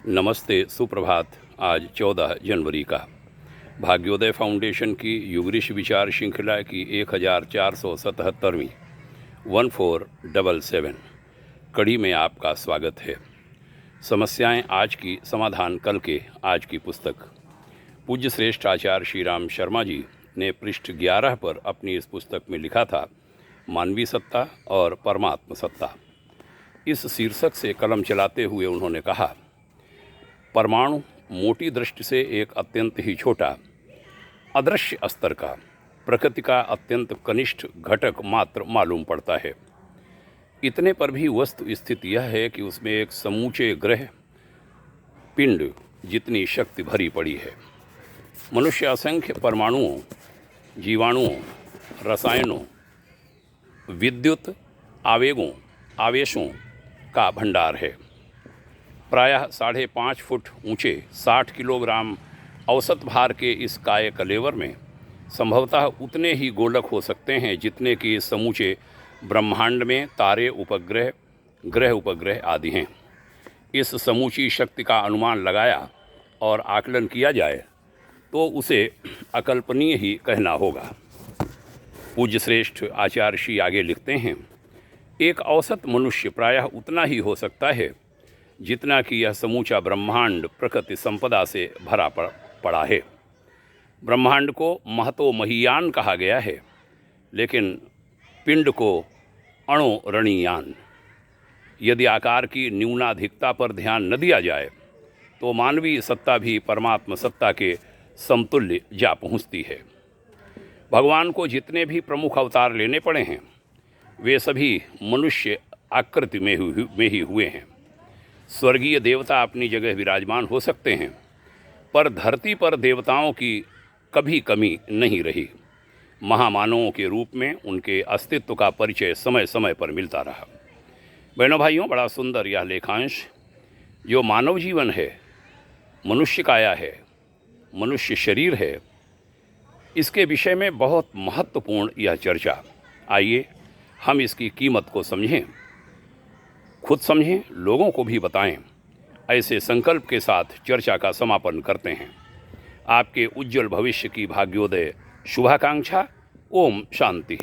नमस्ते, सुप्रभात। आज 14 जनवरी का भाग्योदय फाउंडेशन की युगऋषि विचार श्रृंखला की 1477वीं 1477 कड़ी में आपका स्वागत है। समस्याएं आज की, समाधान कल के। आज की पुस्तक पूज्य श्रेष्ठ आचार्य श्री राम शर्मा जी ने पृष्ठ 11 पर अपनी इस पुस्तक में लिखा था, मानवीय सत्ता और परमात्म सत्ता। इस शीर्षक से कलम चलाते हुए उन्होंने कहा, परमाणु मोटी दृष्टि से एक अत्यंत ही छोटा, अदृश्य स्तर का, प्रकृति का अत्यंत कनिष्ठ घटक मात्र मालूम पड़ता है। इतने पर भी वस्तु स्थिति यह है कि उसमें एक समूचे ग्रह पिंड जितनी शक्ति भरी पड़ी है। मनुष्य असंख्य परमाणुओं, जीवाणुओं, रसायनों, विद्युत आवेगों, आवेशों का भंडार है। प्रायः 5.5 फुट ऊंचे 60 किलोग्राम औसत भार के इस काय कलेवर में संभवतः उतने ही गोलक हो सकते हैं जितने कि समूचे ब्रह्मांड में तारे, उपग्रह, ग्रह उपग्रह आदि हैं। इस समूची शक्ति का अनुमान लगाया और आकलन किया जाए तो उसे अकल्पनीय ही कहना होगा। पूज्य श्रेष्ठ आचार्य श्री आगे लिखते हैं, एक औसत मनुष्य प्रायः उतना ही हो सकता है जितना कि यह समूचा ब्रह्मांड प्रकृति संपदा से भरा पड़ा है। ब्रह्मांड को महतो महीयान कहा गया है, लेकिन पिंड को अणोरणीयान। यदि आकार की न्यूनाधिकता पर ध्यान न दिया जाए तो मानवीय सत्ता भी परमात्म सत्ता के समतुल्य जा पहुँचती है। भगवान को जितने भी प्रमुख अवतार लेने पड़े हैं वे सभी मनुष्य आकृति में ही हुए हैं। स्वर्गीय देवता अपनी जगह विराजमान हो सकते हैं, पर धरती पर देवताओं की कभी कमी नहीं रही। महामानवों के रूप में उनके अस्तित्व का परिचय समय समय पर मिलता रहा। बहनों भाइयों, बड़ा सुंदर यह लेखांश जो मानव जीवन है, मनुष्य काया है, मनुष्य शरीर है, इसके विषय में बहुत महत्वपूर्ण यह चर्चा। आइए हम इसकी कीमत को समझें, खुद समझें, लोगों को भी बताएं। ऐसे संकल्प के साथ चर्चा का समापन करते हैं। आपके उज्जवल भविष्य की भाग्योदय शुभाकांक्षा। ओम शांति।